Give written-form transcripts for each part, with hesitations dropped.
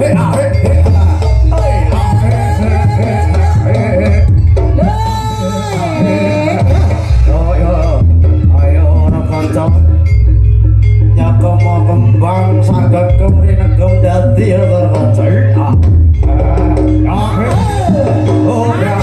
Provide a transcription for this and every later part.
Hey, kembang saged kemrinegem dadi terpacul. Oh ya. Oh ya.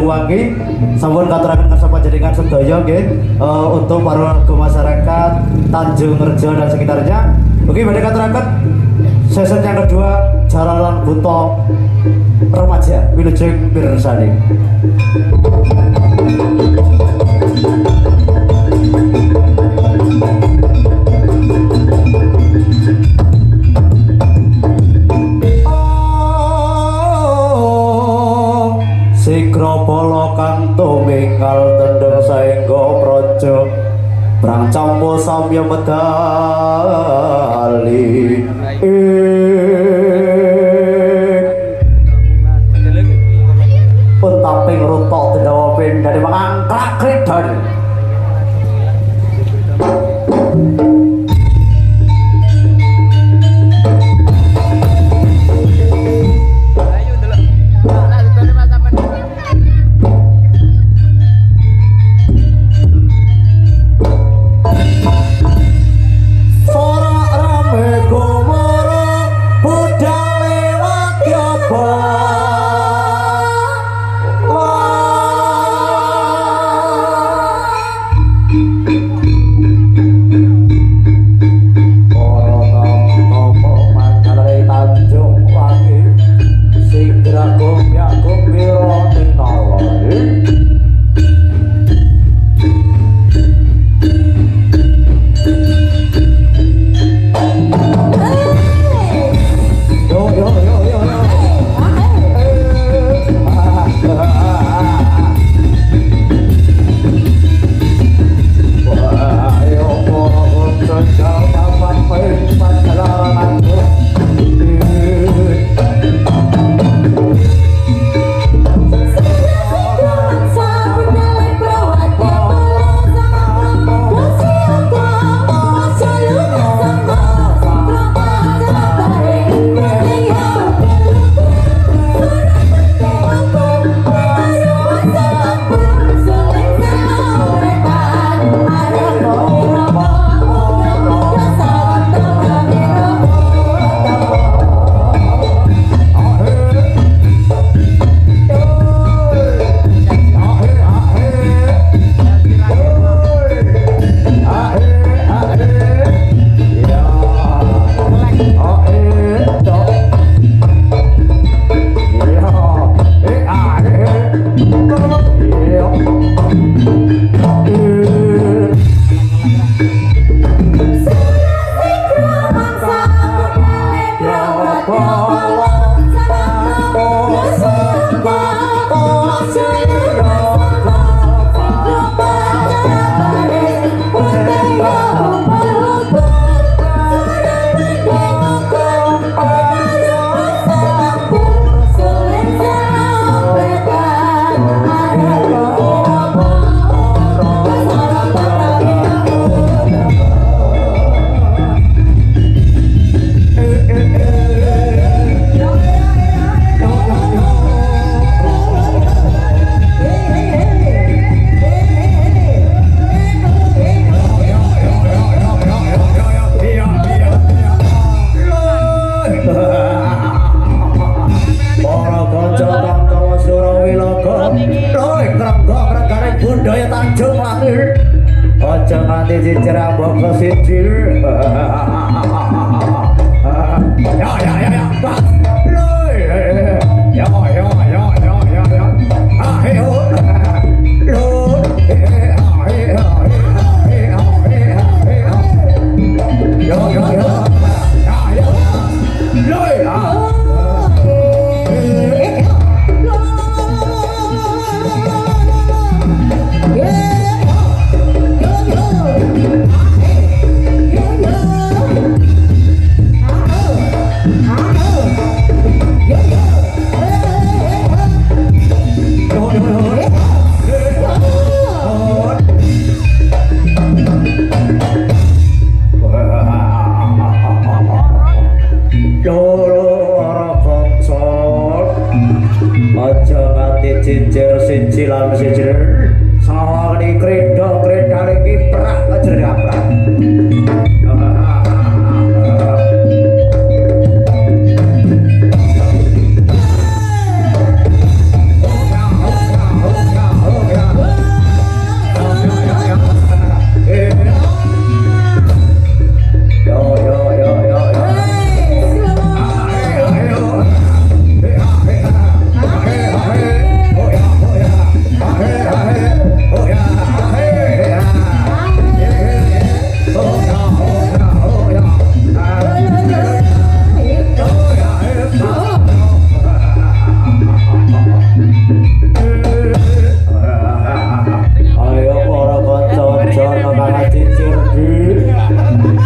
Wangi sampun katuraken ngarsa panjenengan sedaya nggih untuk para warga masyarakat Tanjung Rejo dan sekitarnya. Oke, badhe katuraken sesi yang kedua Jaralan Buto Remaja Wilujeng Pirsani. Sikropolo kang tumingkal tendeng saengga praja prang campa samya medali pentaping rutok tendawa pendane mangkrak kredan Yo,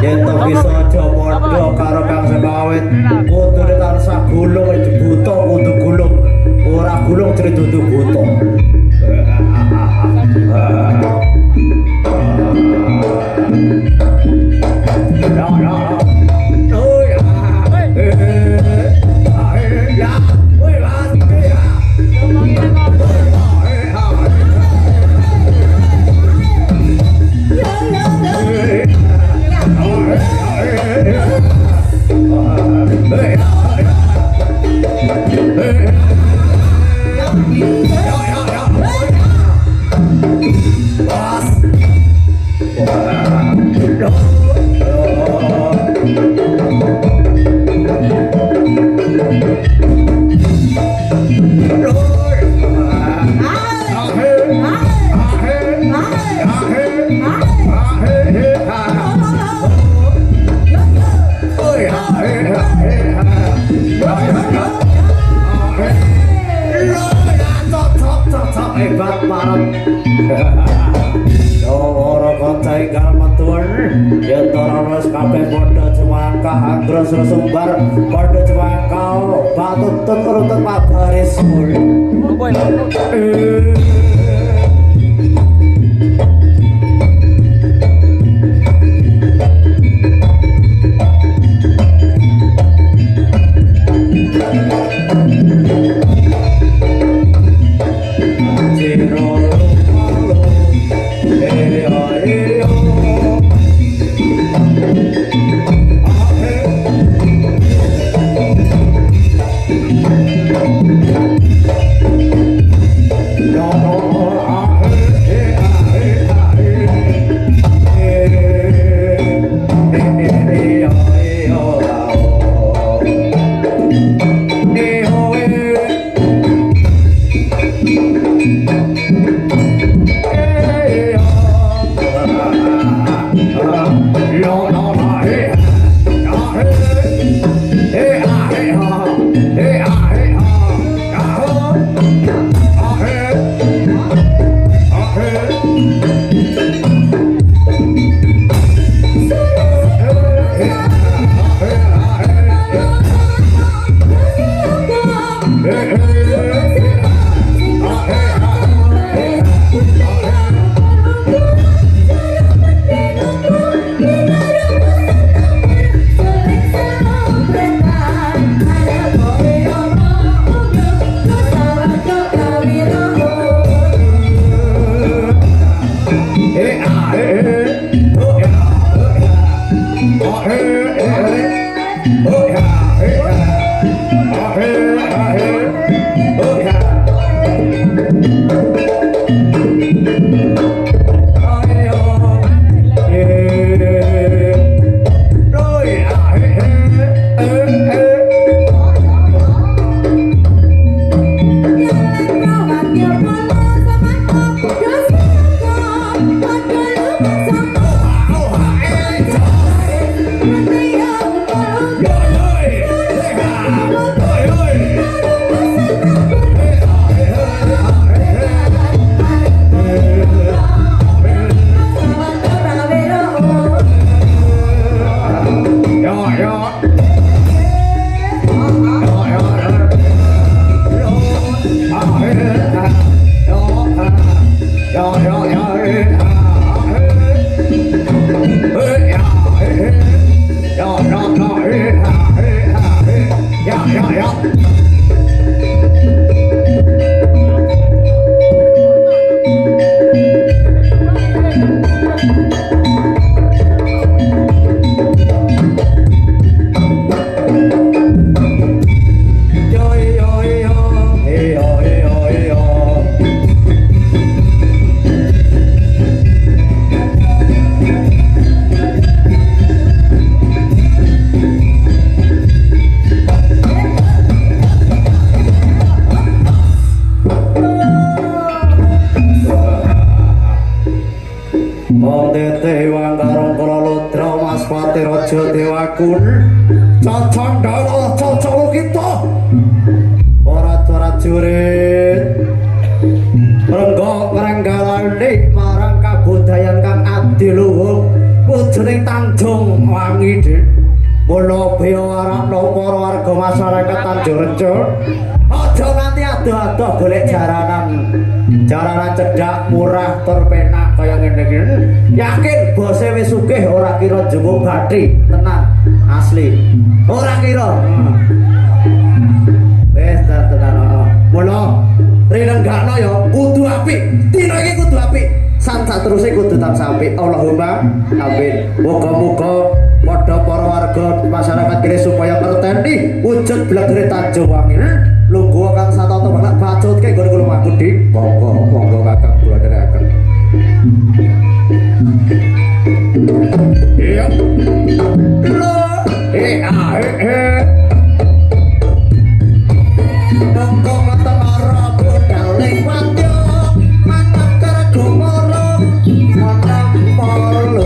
yen to bisa aja padha karo kang sekawit kudune tansah gulung buta kudu gulung ora gulung jadi dudu buta hebat parot ora kota ingkang matur yen ora wis kabeh padha cemangkah anggrus sumbar padha cemangkah patutut urutut pabaris Kun cacandala cacalo kita prajurit renggo ngrenggalane marang kabudayan kang adiluhung jeneng Tanjung Wangi Dik. Mula beo arakno para warga masyarakat Tanjung Rejo. Aja nganti adoh-adoh golek jaranan cedhak murah tur penak kaya ngene iki. Yakin bose wis sugih ora kira njupuk bathi, tenang, asli. Ora kira. Wis tenan. Mula rilenggakno ya kudu apik. Dina iki kudu apik. Sak terusé kudu tansah apik. Allahumma amin. Muga-muga padha para warga masyarakat kene supaya ngerteni wujud blegere Tanjung Wangi. Lungguh kang satata banget bacutke nggon kula mangku Dik. Monggo kakak kula dherekaken. Iya. Monggo mata ora budal lewat yo. Mantap karo gomoro. Mantap polo.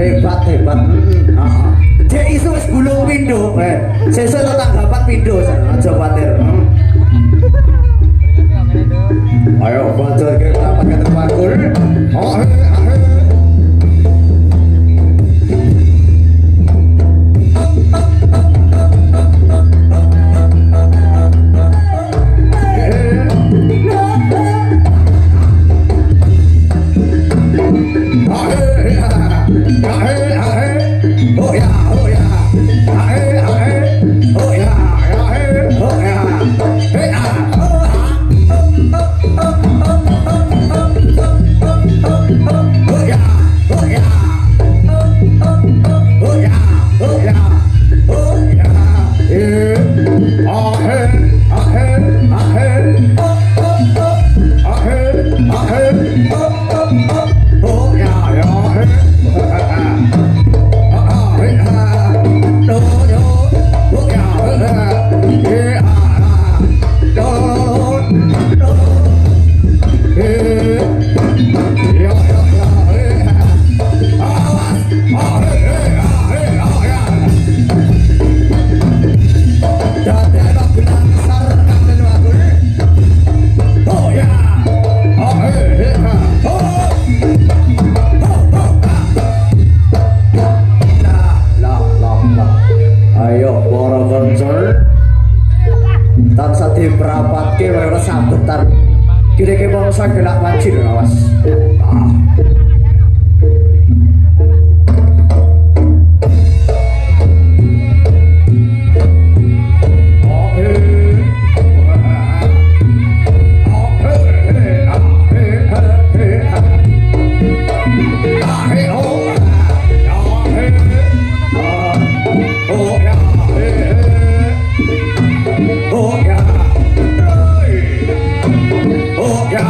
Hebat. Dek iso wis gulung pindho. Sesuk tanggapan pindho aja kuwatir. Ayo bocor ke rapat ke tempatku. Gelak wajib awas. Oh yeah.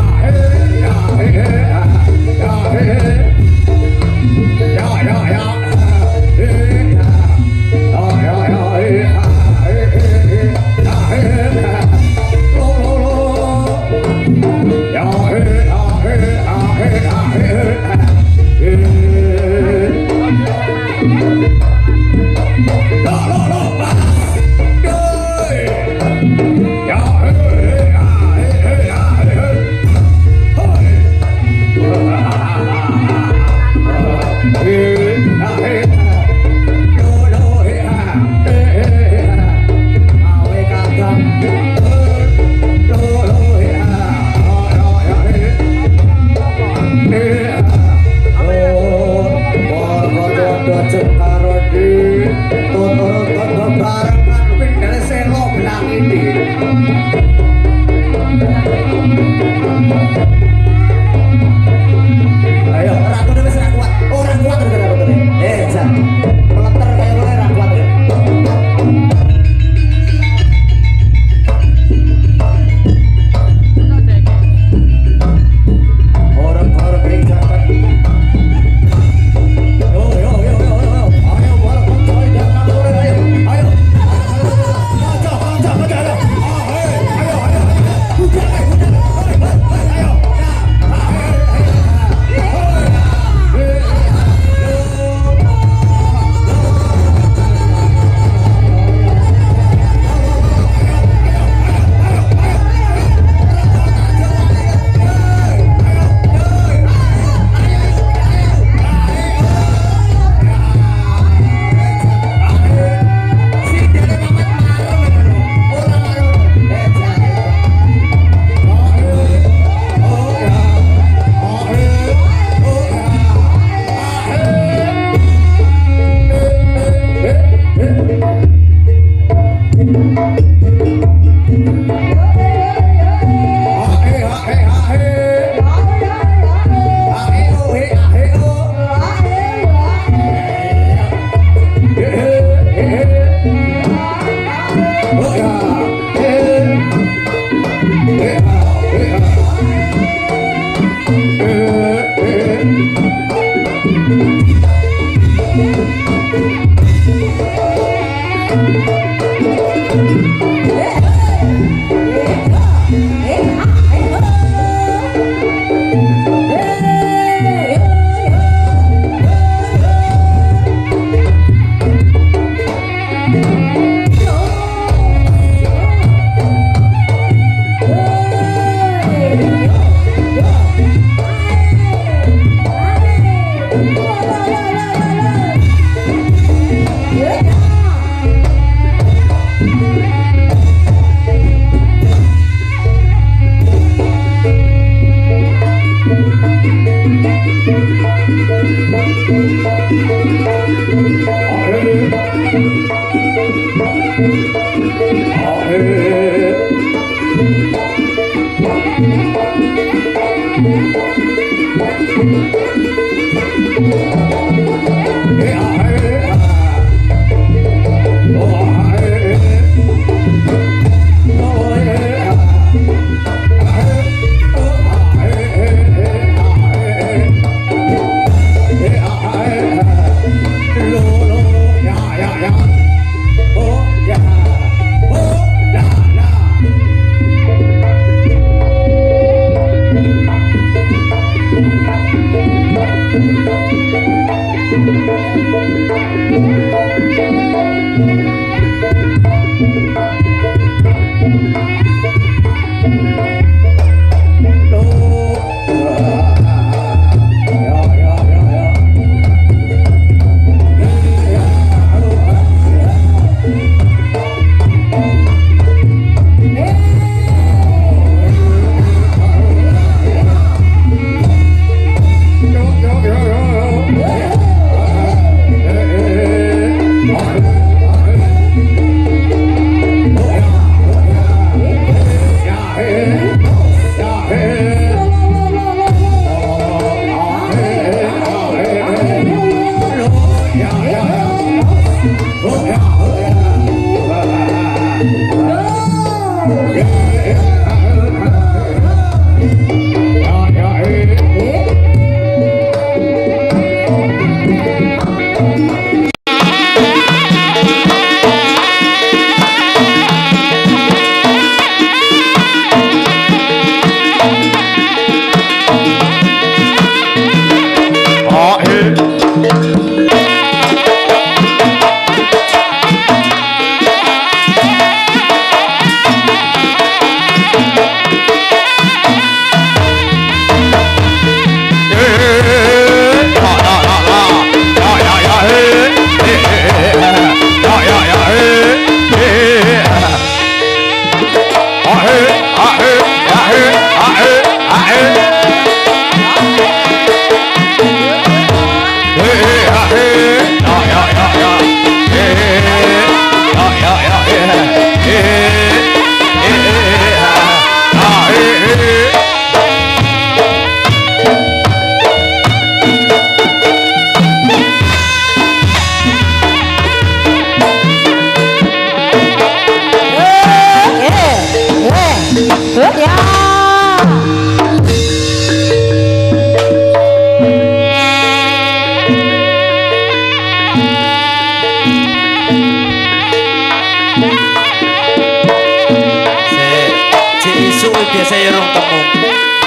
biasa ya rong temu.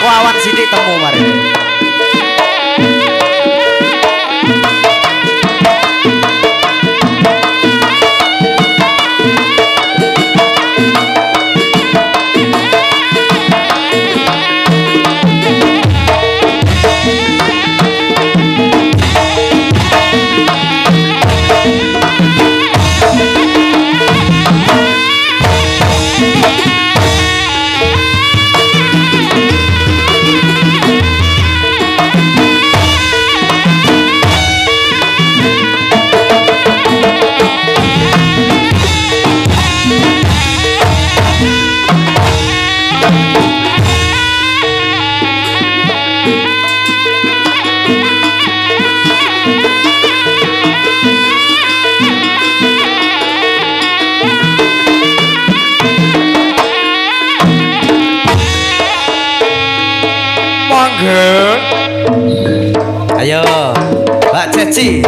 Wawan sithik temu mari. Ayo, Mbak Ceci.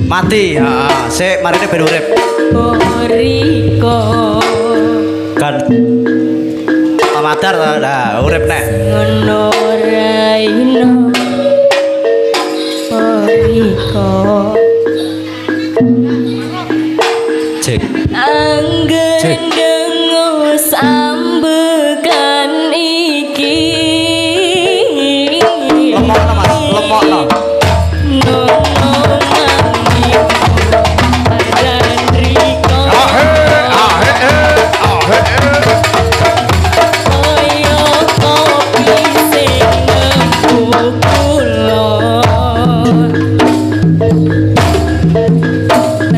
Mati, sik marine ben urip. Riko Kan amadar lah urip nek. ngono raino Riko Cek. anggen dengo sambekan iki Lemokno Mas, lemokno. nono mandi dan Riko koyo kopi sing ngembuk kula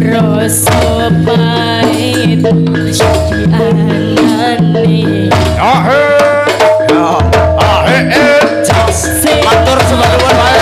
rasa pahit anane Matur sembah nuwun wae.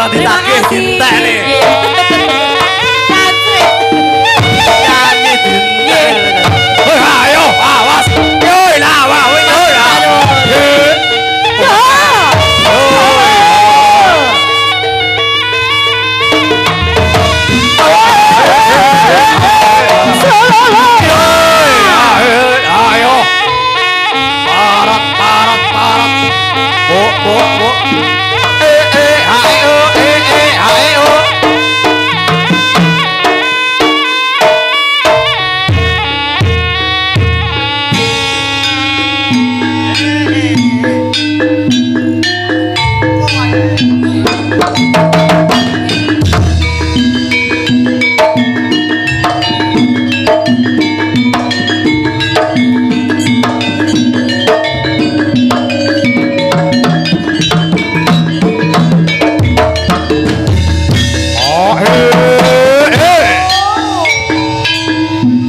timbang ditagih dintekne. Nyanyi dintekne. Hoi ayo awas. Yoi lawa wis yoi. Ayo. Parat. Bo. Ayo.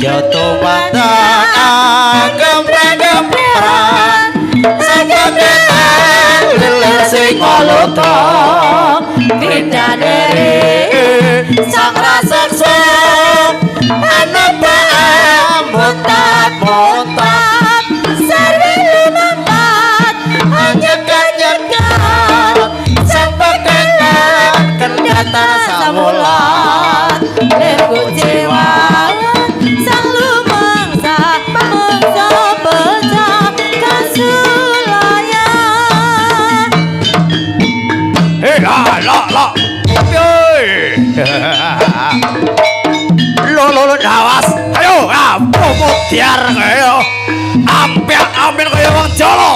Joto matang gempren-gempren sagetan leler sing ngoloto bidadari sang raseksa anak montat sarwi lumempat anyek-anyek sang pekengan kendatan samulat leku jiwa sang lumangsa pecah kasulayan. La lo awas ayo pomot tiar kaya ambil kaya wong jolo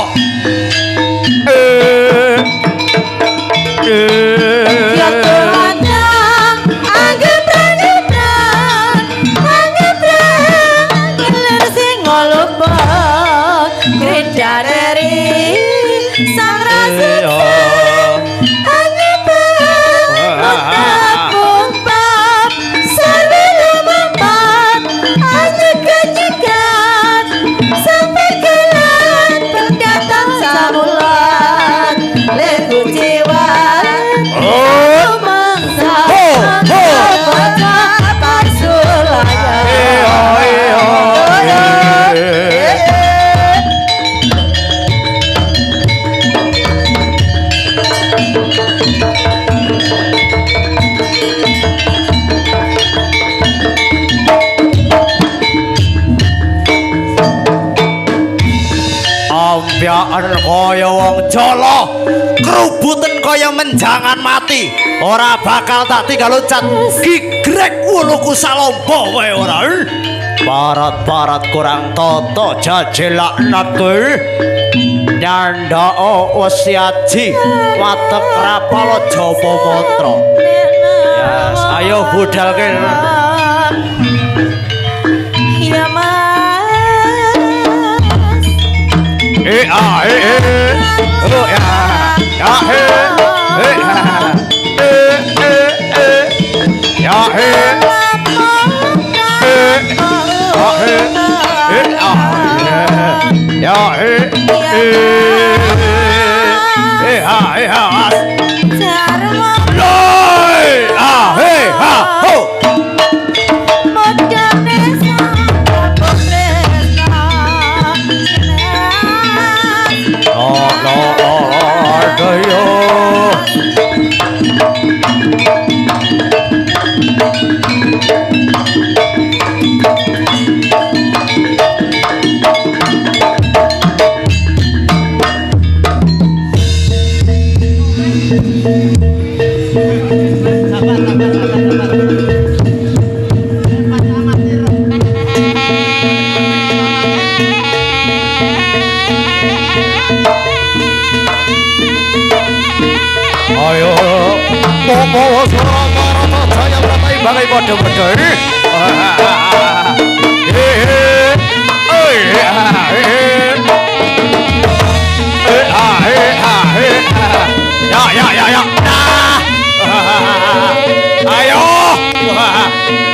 sang raseksa ambyaan kaya wong jolo kerubutan kaya menjangan mati ora bakal tak tinggal ucat gigrek wuluku salombo wae ora parat kurang toto jajelak nakul nyanda wasiaji watek rapalo jopo montro yes ayo budal ke iya Balai bodoh-bodoh. Ya. Ayo.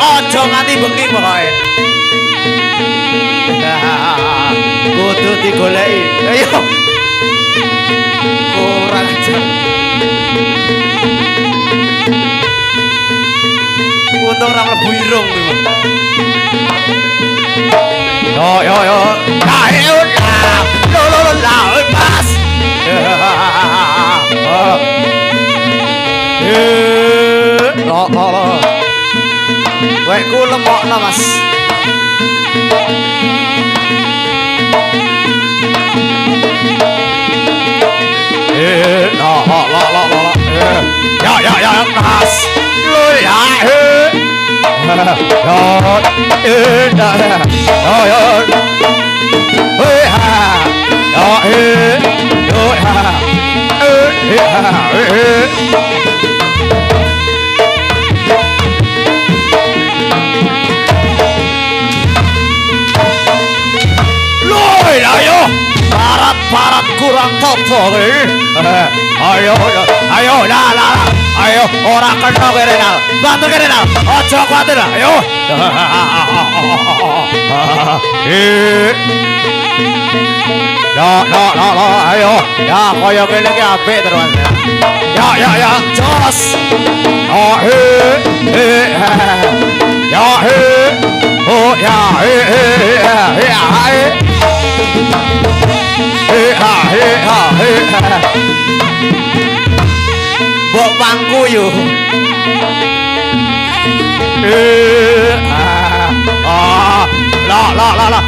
Ojo nganti bengi pokoke. Kudu digoleki. Ayo. Kurang ajar. lagu irung iki. Yo. Ayo lah. Lo pas. Lo. Wek ku lemokno, Mas. Ya, Mas. Lo ya. Ayo, barat kurang topo. Ayo, ayo, orang kena kerenal, bantu kerenal, ojo kuatir, ayo. Ayo, ya koyo kene iki apik terus. Ya, jos. Bok pangku yo. La.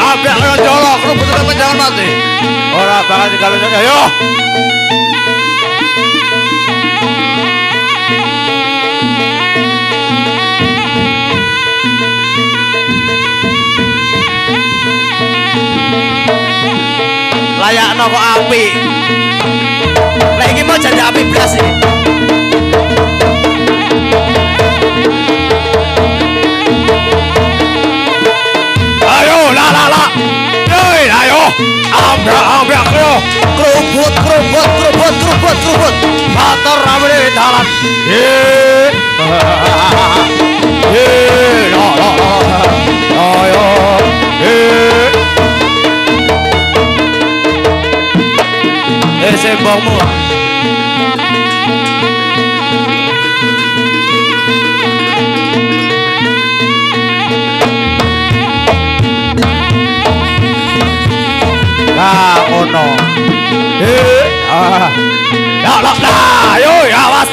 Ambil jolok, lu betul-betul jangan mati. Orang bakal digalun saja, yo. Layak kok api. Lagi mau jadi api belas ini. Ayo, ambil kerubut, motor ramai di jalan. Sembangmu. Ono. Ayo, ya was.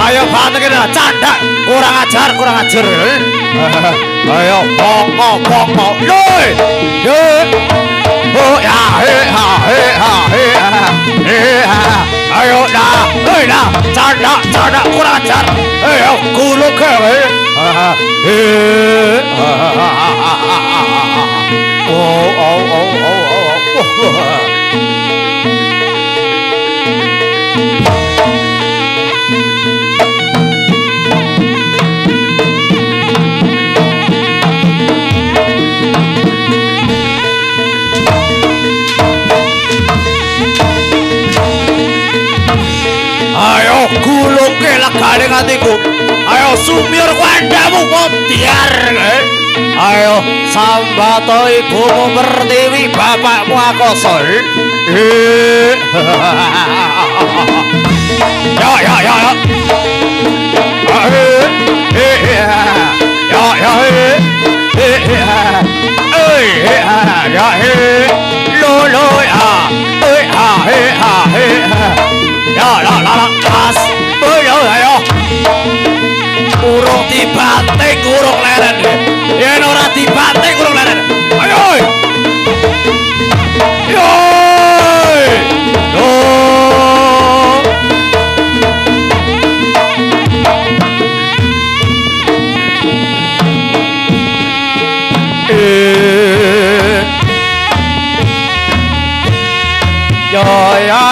Ayo banting canda. Kurang ajar. Ayo, pokok. Ayo, canda, kurang ajar. Ayo, kuluk ke. Ayo gulung ke legane hatiku. Ayo sumir kandamu mutiar. Ayo sambato ibumu pertiwi bapakmu akosol. Urung dibanting urung leren. Yen ora dibanting urung leren. Ayo. Yo. Ya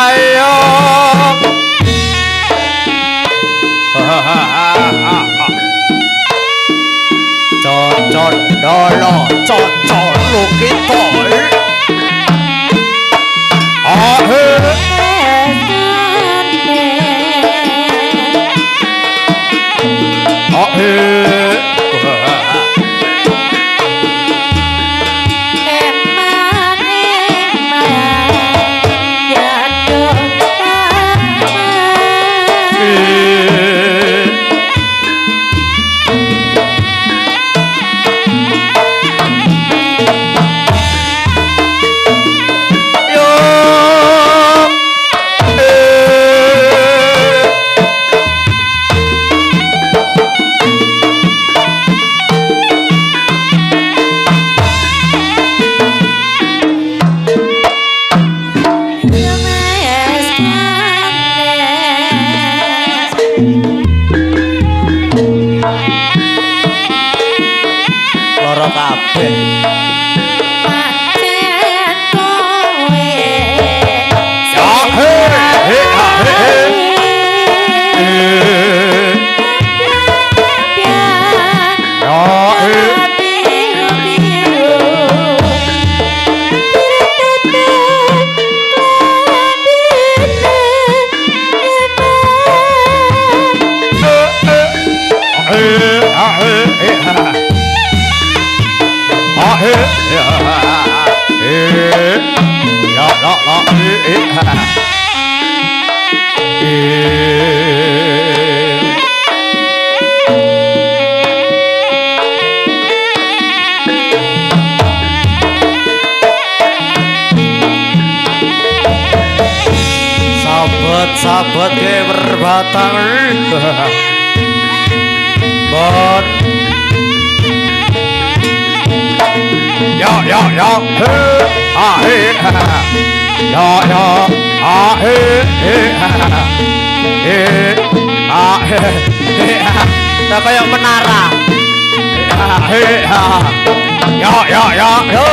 Lolo cocok lu kita. Loro kabeh. Sahabat ke berbatang Bon Yo yo yo he ha he yo yo ha he ha he tak kayak menara he ha yo yo yo yo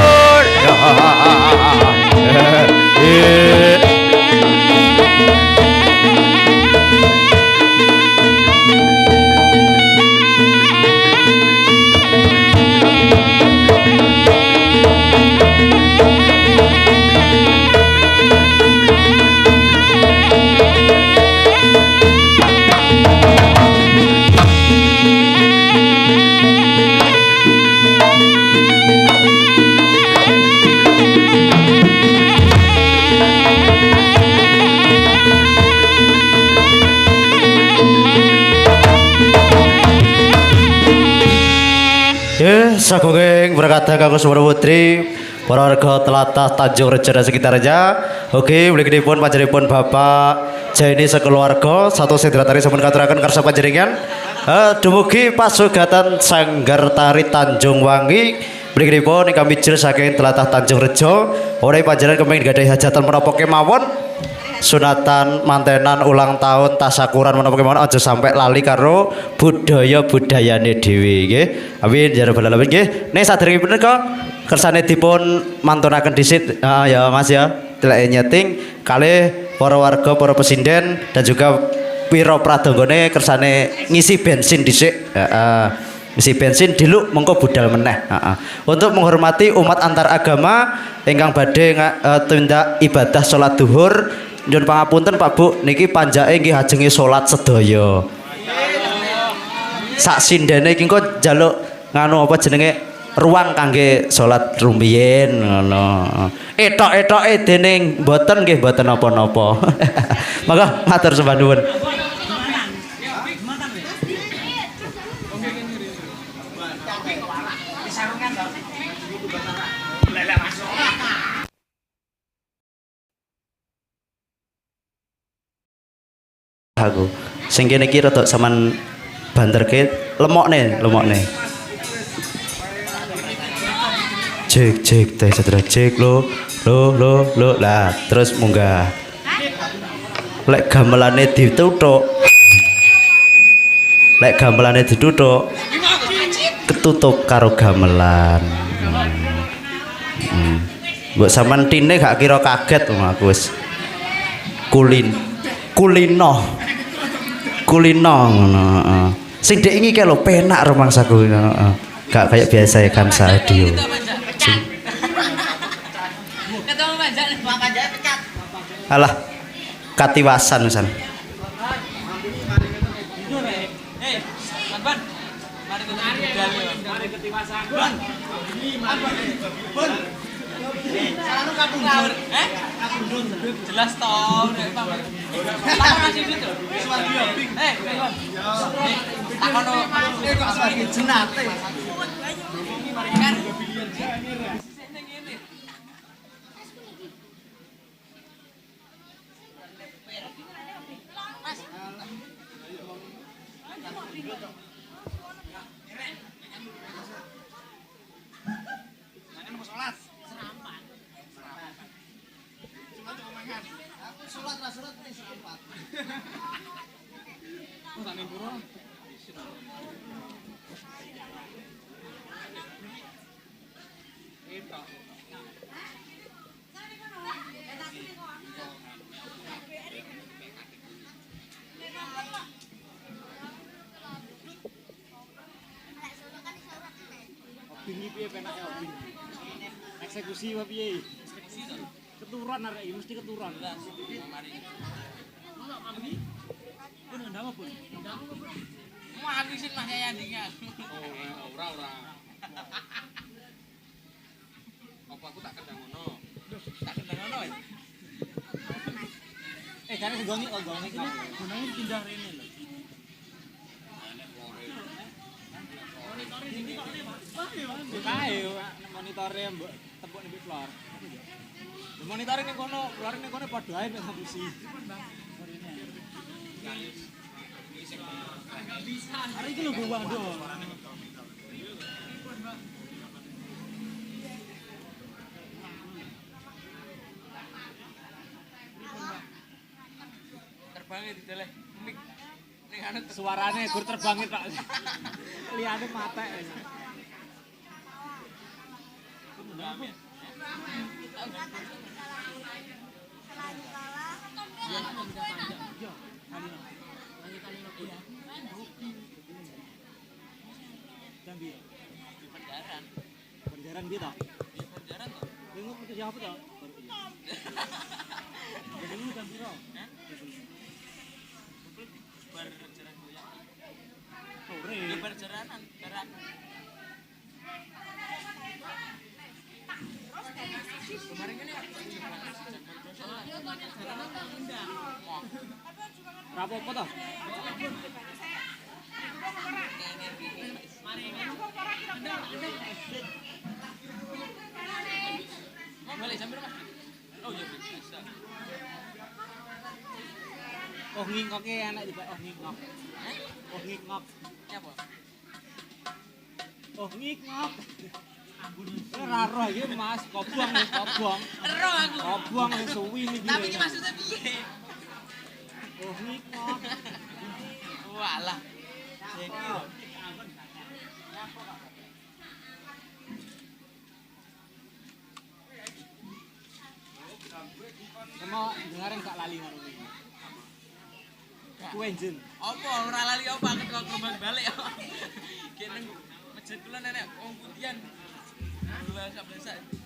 Sagunging berkata kanggo Sumber Putri para warga Tlatah Tanjung Rejo dan sekitarnya. Oke, mliginipun panjenenganipun Bapak Jaini sekeluarga satu sendratari sampun katuraken karsa panjenengan. Dumugi pasugatan Sanggar Tari Tanjung Wangi mliginipun ingkang mijil saking Tlatah Tanjung Rejo. Ora panjenengan kepengin gadhahi hajatan menapa kemawon, sunatan, mantenan, ulang tahun, tasakuran menapa kemawon aja sampai lali karo budayane dhewe nggih. Amin ya rabbal alamin nggih. Nek saderengipun menika kersane dipun mantunaken dhisit ya Mas ya. Teleke nyeting kalih para warga, para pesinden dan juga pira pradanggane kersane ngisi bensin dhisik. Ngisi bensin diluk mengko budal meneh. Untuk menghormati umat antar agama ingkang badhe tindak ibadah salat zuhur. Nyuwun pangapunten Pak Bu, niki panjake nggih ajenge salat sedaya. Sak sindene iki engko njaluk nganu apa jenenge ruang kangge salat rumiyin ngono. Etok-etoke dening mboten nggih mboten napa-napa. Monggo matur sembah nuwun. Aku sing kene iki rada sampean banterke lemokne. Cek teh sedera cek lo lah terus munggah. Lek gamelane dituthuk. Ketutup karo gamelan. Mbok sampean tine gak kira kaget aku wis kulino ngono. Sing dek iki lho penak rumangsaku. Gak kayak biasa ya Kamsa Audio. Ketemu manjak makanya pecat. Alah, katiwasan San. Hei, Ban. Mari ketiwasan. Selalu kabung ngawur. Jelas toh. Takon masih gitu. Takon kok semakin jenate. Kan. Bingi piye penake obi. Eksekusi apa piye? Keturunan arek iki mesti keturunan. Pun ndang apa pun? Mau habisin Mas Yandingnya. Oh, ora. Apa aku tak kendang ngono? Tak kendang ngono. Jane segoni ogone iki. Gunane pindah rene lho. Kae monitore mbok tepuk ning flor. Monitore ning kono, flor ning kono padha ae mek ngapusi. Hari iki lho go waduh. Terbangnya di dalam mik. Ning anu Suarane gur terbange tok. Liyane matek. Jambi. Penjaran dia tak? Penjaran toh. Tengok itu siapa tak? Ini jam piro? Berjaran goyang. Sore. Berjaranan, jaran. Kemarin kan ya. Rapopo toh? Mau balik sambil Mas. Oh iya bisa. Oh ngingkoke anak juga oh ngingkok. Oh ngingkok. Siapa? Oh ngingkok. Ora roh iki Mas, kobong. Ero aku. Kobong sing suwi iki. Tapi iki maksudnya piye? Oh ngingkok. Walah. Iki lho. Kemo dengarin gak lali ngono iki. Kuwi jen. Apa ora lali apa aku kok kembang balik. Ki ning masjid kula nenek wong Pundian. Dua 11.